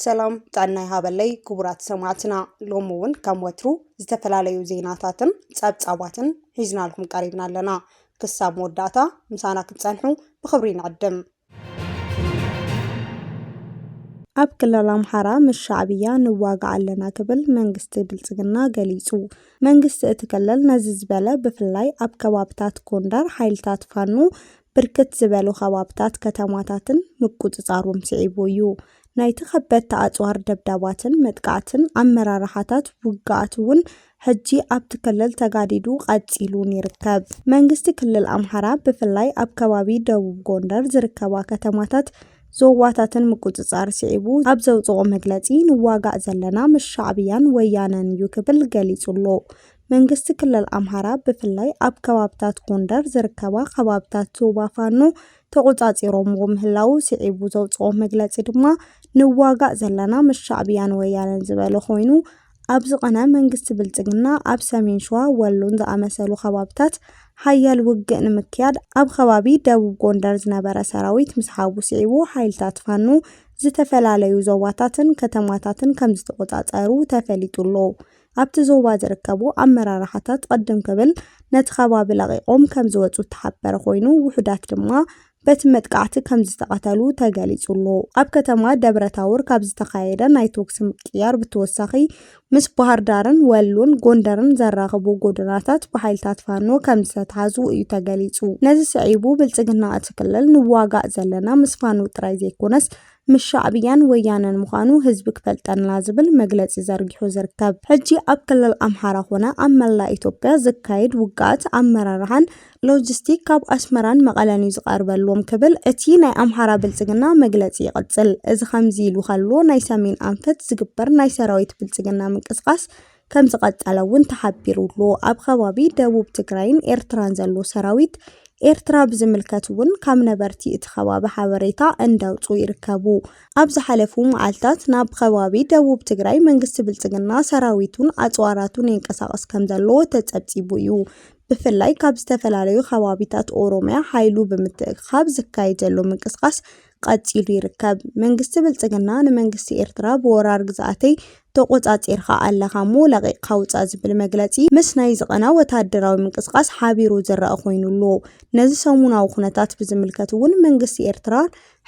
ሰላም ጣናይ ሃበለይ ክቡራት ሰማዕትና ሎሙውን ከም ወትሩ ዝተፈላለዩ ዜናታትን ጸብጻባትን ሒዝናልኩም ቀሪብና ኣለና ክሳብ መወዳእታ ምሳና ክትጸንሑ ብኽብሪ ንዕድም ኣብ ክልል ኣምሓራ ምስ ሻዕብያ ንዋጋዕ ኣለና ክብል መንግስቲ ብልጽግና ገሊጹ መንግስቲ እቲ ክልል ነዚ ዝበለ ብፍላይ ኣብ ከባብታት ጎንደር ሓይልታት ፋኖ ብርክት ዝበሉ ከባብታት ከተማታትን ምቁጽጻሮም ስዒቡ እዩ ናይቲ ከበድቲ ኣጽዋር ደብዳባትን መጥቃዕትን ኣመራርሓታት ውግኣት እውን ሕጂ ኣብቲ ክልል ተጋዲዱ ቀጺሉን ይርከብ መንግስቲ ክልል ኣምሓራ ብፍላይ ኣብ ከባቢ ደቡብ ጎንደር ዝርከባ ከተማታት ዞዋታትን ምቁጽጻር ስዒቡ ኣብ ዘውጽኦ መግለጺ ንዋጋዕ ዘለና ምስ ሻዕብያን ወያነን እዩ ክብል ገሊጹሎ መንግስቲ ክልል ኣምሓራ ብፍላይ ኣብ ከባብታት ጎንደር ዝርከባ ከባብታት ዞባ ፋኖ ተቆጻጺሮምዎ ምህላው ስዒቡ ዘውጽኦ መግለጺ ድማ ንዋጋዕ ዘለና ምስ ሻዕብያን ወያነን ዝበለ ኮይኑ ኣብዚ ቀነ መንግስቲ ብልጽግና ኣብ ሰሜን ሸዋ ወሎን ዝኣመሰሉ ከባብታት ሓያል ውግእ ንምክያድ ኣብ ከባቢ ደቡብ ጎንደር ዝነበረ ሰራዊት ምስ ሓቡ ስዒቡ ሓይልታት ፋኖ ዝተፈላለዩ ዞባታትን ከተማታትን ከም ዝተቆጻጸሩ ተፈሊጡሎ ኣብቲ ዞባ ዝርከቡ ኣመራርሓታት ቀደም ክብል ነቲ ከባቢ ለቂቆም ከም ዝወጹ ተሓበረ ኮይኑ ውሑዳት ድማ በቲ መጥቃዕቲ ከም ዝተቀተሉ ተገሊጹሎ ኣብ ከተማ ደብረታውር ካብ ዝተካየደ ናይ ተኩስ ምቅያር ብተወሳኺ ምስ ባህር ዳርን ወሎን ጎንደርን ዘራኸቡ ጎደናታት ብሓይልታት ፋኖ ከም ዝተታሓዙ እዩ ተገሊጹ ነዚ ስዒቡ ብልጽግና እቲ ክልል ንዋጋዕ ዘለና ምስ ፋኖ ጥራይ ዘይኮነስ ምስ ሻዕብያን ወያነን ምዃኑ ህዝቢ ክፈልጠና ዝብል መግለጺ ዘርጊሑ ዝርከብ ሕጂ ኣብ ክልል ኣምሓራ ኾነ ኣብ መላእ ኢትዮጵያ ዝካየድ ውግኣት ኣመራርሓን ሎጂስቲክ ካብ ኣስመራን መቐለን ዝቐርበሎም ክብል እቲ ናይ ኣምሓራ ብልጽግና መግለጺ ይቕጽል እዚ ከምዚ ኢሉ ከሎ ናይ ሰሜን ኣንፈት ዝግበር ናይ ሰራዊት ብልጽግና ምንቅስቃስ ከም ዝቐጸለ እውን ተሓቢሩሎ ኣብ ከባቢ ደቡብ ትግራይን ኤርትራን ዘሎ ሰራዊት ኤርትራ ብዝምልከት እውን ካብ ነበርቲ እቲ ከባቢ ሓበሬታ እንዳውጹ ይርከቡ ኣብ ዝሓለፉ መዓልታት ናብ ከባቢ ደቡብ ትግራይ መንግስቲ ብልጽግና ሰራዊቱን ኣጽዋራቱን ይንቀሳቀስ ከም ዘለዎ ተጸብጺቡ እዩ ብፍላይ ካብ ዝተፈላለዩ ከባቢታት ኦሮሚያ ሓይሉ ብምትእኻብ ዝካየድ ዘሎ ምንቅስቃስ ቀጺሉ ይርከብ መንግስቲ ብልጽግና ንመንግስቲ ኤርትራ በወራር ግዛኣተይ ተቆጻጺርካ ኣለኻሞ ለቂቕካ ውጻእ ዝብል መግለጺ ምስ ናይ ዝቐና ወታደራዊ ምንቅስቃስ ሓቢሩ ዝረአ ኮይኑሎ ነዚ ሰሙናዊ ኩነታት ብዝምልከት እውን መንግስቲ ኤርትራ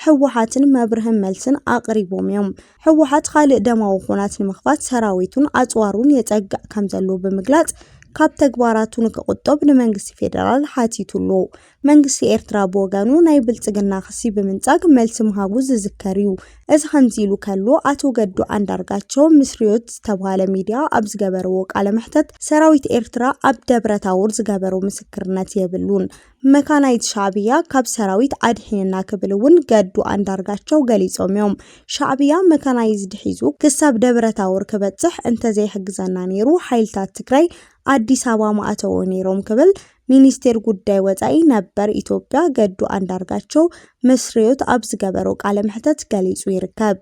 ሕወሓትን መብርህን መልስን ኣቕሪቦም እዮም ሕወሓት ካልእ ደማዊ ኩናት ንምኽፋት ሰራዊቱን ኣጽዋሩን የጸግዕ ከም ዘሎ ብምግላጽ ካብ ተግባራቱ ንክቁጠብ ንመንግስቲ ፌደራል ሓቲቱሎ መንግስቲ ኤርትራ በወገኑ ናይ ብልጽግና ክሲ ብምንጻግ መልሲ ምሃቡ ዝዝከር እዩ እዚ ከምዚ ኢሉ ከሎ ኣቶ ገዱ አንዳርጋቸው ምስሪዮት ዝተባሃለ ሚድያ ኣብ ዝገበርዎ ቃለ መሕተት ሰራዊት ኤርትራ ኣብ ደብረታውር ዝገበሮ ምስክርነት የብሉን መካናይት ሻዕብያ ካብ ሰራዊት ኣድሒንና ክብል እውን ገዱ አንዳርጋቸው ገሊጾም እዮም ሻዕብያ መካናይዝ ድሒዙ ክሳብ ደብረታውር ክበጽሕ እንተዘይሕግዘና ነይሩ ሓይልታት ትግራይ አዲስ አበባ ማዕተው ነይሮም ክብል ሚኒስቴር ጉዳይ ወጻኢ ነበር ኢትዮጵያ ገዱ አንዳርጋቸው መስሪዮት ኣብ ዝገበሮ ቃለ መሕተት ገሊጹ ይርከብ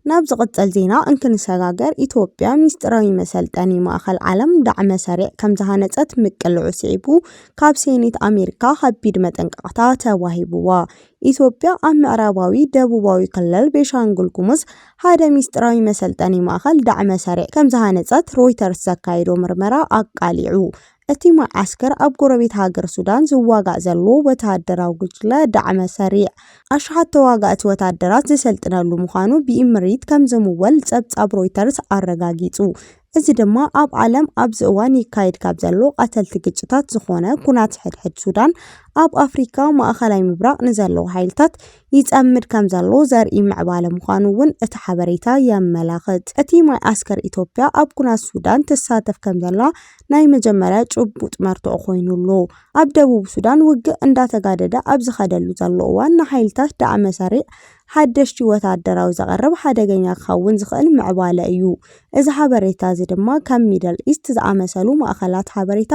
ናብ ዝቕጽል ዜና እንክንሰጋገር ኢትዮጵያ ሚስጥራዊ መሰልጠኒ ማእኸል ዓለም ዳዕመ ሰሪዕ ከም ዝሃነጸት ምቅልዑ ስዒቡ ካብ ሴኔት ኣሜሪካ ከቢድ መጠንቀቕታ ተዋሂብዋ ኢትዮጵያ ኣብ ምዕራባዊ ደቡባዊ ክልል ቤንሻንጉል ጉሙዝ ሓደ ሚስጥራዊ መሰልጠኒ ማእኸል ዳዕመ ሰሪዕ ከም ዝሃነጸት ሮይተርስ ዘካይዶ ምርመራ ኣቃሊዑ እቲ ማዓስከር ኣብ ጎረቤት ሃገር ሱዳን ዝዋጋዕ ዘሎ ወታደራዊ ጉጅለ ዳዕመ ሰሪዕ ኣሽሓት ተዋጋእቲ ወታደራት ዝሰልጥነሉ ምዃኑ ብኢምሪት ከም ዝምወል ጸብጻብ ሮይተርስ ኣረጋጊጹ እዚ ድማ ኣብ ዓለም ኣብ ዝእዋን ይካየድ ካብ ዘሎ ቀተልቲ ግጭታት ዝኾነ ኩናት ሕድሕድ ሱዳን ኣብ ኣፍሪካ ማእኸላይ ምብራቕ ንዘለዉ ሓይልታት ይጸምድ ከም ዘሎ ዘርኢ ምዕባለ ምዃኑ እውን እቲ ሓበሬታ የመላኽት እቲ ማይ ኣስከር ኢትዮጵያ ኣብ ኩናት ሱዳን ትሳተፍ ከም ዘላ ናይ መጀመርያ ጭቡጥ መርትዖ ኮይኑሎ ኣብ ደቡብ ሱዳን ውግእ እንዳተጋደደ ኣብ ዝኸደሉ ዘሎ እዋን ንሓይልታት ዳዕመ ሰሪዕ ሓደሽቲ ወታደራዊ ዘቐርብ ሓደገኛ ክኸውን ዝኽእል ምዕባለ እዩ እዚ ሓበሬታ እዚ ድማ ከም ሚድል ኢስት ዝኣመሰሉ ማእኸላት ሓበሬታ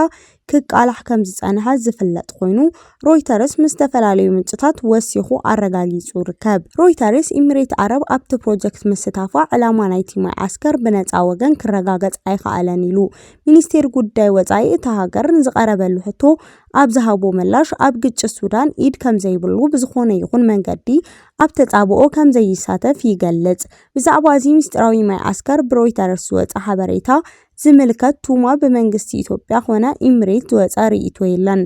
ክቃላሕ ከም ዝጸንሐ ዝፍለጥ ኮይኑ ሮይተርስ ምስ ዝተፈላለዩ ምንጭታት ወሲኹ ኣረጋጊጹ ይርከብ ሮይተርስ ኢሚሬት ዓረብ ኣብቲ ፕሮጀክት ምስታፋ ዕላማ ናይቲ ማይ ኣስከር ብነፃ ወገን ክረጋገጽ ኣይከኣለን ኢሉ ሚኒስቴር ጉዳይ ወጻኢ እቲ ሃገር ንዝቐረበሉ ሕቶ ኣብዝሃቦ ምላሽ ኣብ ግጭት ሱዳን ኢድ ከም ዘይብሉ ብዝኾነ ይኹን መንገዲ ኣብ ተጻብኦ ከም ዘይሳተፍ ይገልጽ። ብዛዕባ እዚ ምስጢራዊ ማይዓስከር ብሮይተርስ ዝወፀ ሓበሬታ ዝምልከት ቱማ ብመንግስቲ ኢትዮጵያ ኾነ ኢሚሬት ዝወፀ ርእይቶ የለን።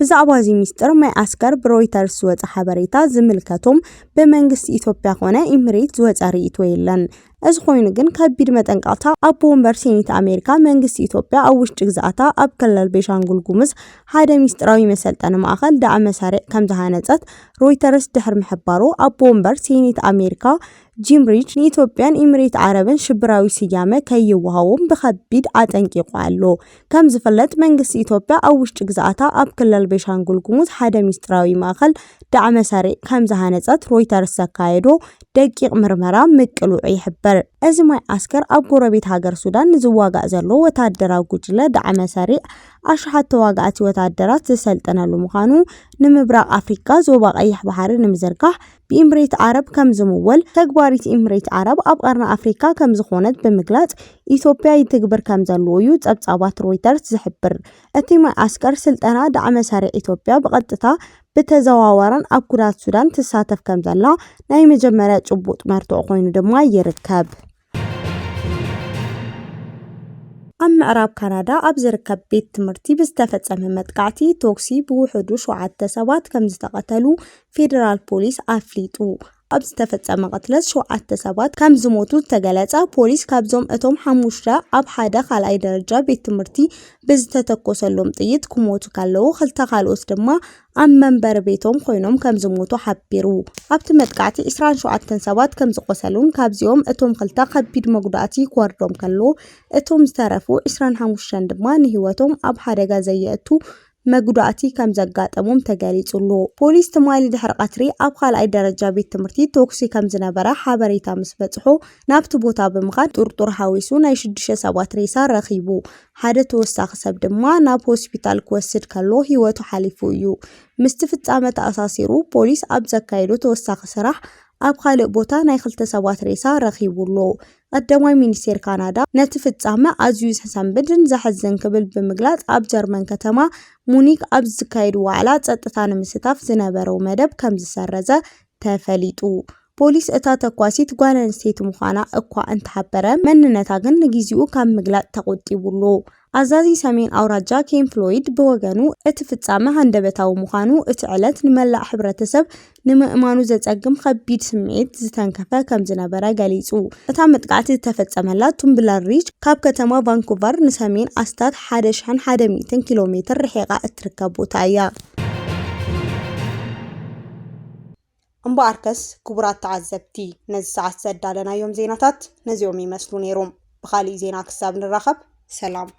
ብዛዕባ እዚ ምስጢር ማይዓስከር ብሮይተርስ ዝወፀ ሓበሬታ ዝምልከቶም ብመንግስቲ ኢትዮጵያ ኾነ ኢሚሬት ዝወፀ ርእይቶ የለን። እዚ ኮይኑ ግን ከቢድ መጠንቀቕታ ኣብ ወንበር ሴኔት ኣሜሪካ መንግስቲ ኢትዮጵያ ኣብ ውሽጢ ግዝኣታ ኣብ ክልል ቤንሻንጉል ጉሙዝ ሓደ ምስጢራዊ መሰልጠኒ ማእከል ዳዕመ ሰሪዕ ከም ዝሃነፀት ሮይተርስ ድሕሪ ምሕባሩ ኣብ ወንበር ሴኔት ኣሜሪካ ጂም ሪች ንኢትዮጵያን ኢሚሬት ዓረብን ሽብራዊ ስያመ ከይወሃቦም ብከቢድ ኣጠንቂቁ ኣሎ። ከም ዝፍለጥ መንግስቲ ኢትዮጵያ ኣብ ውሽጢ ግዝኣታ ኣብ ክልል ቤንሻንጉል ጉሙዝ ሓደ ምስጢራዊ ማእከል ዳዕመ ሰሪዕ ከም ዝሃነፀት ሮይተርስ ዘካየዶ ደቂቕ ምርመራ ምቅሉዕ ይሕበር። እዚ ማይዓስከር ኣብ ጎረቤት ሃገር ሱዳን ዝዋጋእ ዘሎ ወታደራዊ ጉጅለ ዳዕመ ሰሪዕ ኣሽሓት ተዋጋእቲ ወታደራት ዝሰልጥነሉ ምዃኑ ንምብራቕ ኣፍሪካ ዞባ ቀይሕ ባሕሪ ንምዝርጋሕ ብኢሚሬት ዓረብ ከም ዝምወል ተግባሪት ኢሚሬት ዓረብ ኣብ ቀርኒ ኣፍሪካ ከም ዝኾነት ብምግላጽ ኢትዮጵያ ይትግብር ከም ዘለዎ እዩ ጸብጻባት ሮይተርስ ዝሕብር። እቲ ማይዓስከር ስልጠና ዳዕመ ሰሪዕ ኢትዮጵያ ብቐጥታ ብተዘዋወረን ኣብ ኩናት ሱዳን ትሳተፍ ከም ዘላ ናይ መጀመርያ ጭቡጥ መርትዖ ኮይኑ ድማ ይርከብ። ኣብ ምዕራብ ካናዳ ኣብ ዝርከብ ቤት ትምህርቲ ብዝተፈጸመ መጥቃዕቲ ቶክሲ ብውሕዱ 7 ሰባት ከም ዝተቐተሉ ፌደራል ፖሊስ ኣፍሊጡ። ኣብ ዝተፈጸመ ቅትለት 7 ሰባት ከም ዝሞቱ ተገለጸ። ፖሊስ ካብዞም እቶም 5 ኣብ ሓደ ካልኣይ ደረጃ ቤት ትምህርቲ ብዝተተኮሰሎም ጥይት ክሞቱ ከለዉ 2 ካልኦት ድማ ኣብ መንበሪ ቤቶም ኮይኖም ከም ዝሞቱ ሓቢሩ። ኣብቲ መጥቃዕቲ 27 ሰባት ከም ዝቆሰሉን ካብዚኦም እቶም 2 ከቢድ መጉዳእቲ ክወርዶም ከለዉ እቶም ዝተረፉ 25 ድማ ንህይወቶም ኣብ ሓደጋ ዘየእቱ መጉዳእቲ ከም ዘጋጠሞም ተገሊጹሉ። ፖሊስ ትማሊ ድሕሪ ቀትሪ ኣብ ካልኣይ ደረጃ ቤት ትምህርቲ ቶክሲ ከም ዝነበረ ሓበሬታ ምስ በጽሖ ናብቲ ቦታ ብምኻድ ጡርጡር ሓዊሱ ናይ 6 ሰባት ሬሳ ረኺቡ። ሓደ ተወሳኺ ሰብ ድማ ናብ ሆስፒታል ክወስድ ከሎ ህይወቱ ሓሊፉ እዩ። ምስቲ ፍጻመ ተኣሳሲሩ ፖሊስ ኣብ ዘካየዶ ተወሳኺ ስራሕ ኣብ ካልእ ቦታ ናይ 2 ሰባት ሬሳ ረኺቡሎ። ቀዳማይ ሚኒስቴር ካናዳ ነቲ ፍጻመ ኣዝዩ ዘሰንብድን ዘሕዝን ክብል ብምግላጽ ኣብ ጀርመን ከተማ ሙኒክ ኣብ ዝካየድ ዋዕላ ጸጥታ ንምስታፍ ዝነበረው መደብ ከም ዝሰረዘ ተፈሊጡ። ፖሊስ እታ ተኳሲት ጓል ኣንስተይቲ ምዃና እኳ እንተሓበረ መንነታ ግን ንግዚኡ ካብ ምግላጽ ተቆጢቡሎ። ኣዛዚ ሰሜን ኣውራጃ ኬን ፍሎይድ ብወገኑ እቲ ፍጻመ ሃንደበታዊ ምዃኑ እቲ ዕለት ንመላእ ሕብረተሰብ ንምእማኑ ዘጸግም ከቢድ ስምዒት ዝተንከፈ ከም ዝነበረ ገሊጹ። እታ መጥቃዕቲ ዝተፈጸመላ ቱምብለር ሪች ካብ ከተማ ቫንኩቨር ንሰሜን ኣስታት 1100 ኪሎ ሜትር ርሒቓ እትርከብ ቦታ እያ። እምበኣርከስ ክቡራት ተዓዘብቲ ነዚ ሰዓት ዘዳለናዮም ዜናታት ነዚኦም ይመስሉ ነይሮም። ብኻሊእ ዜና ክሳብ ንራኸብ ሰላም።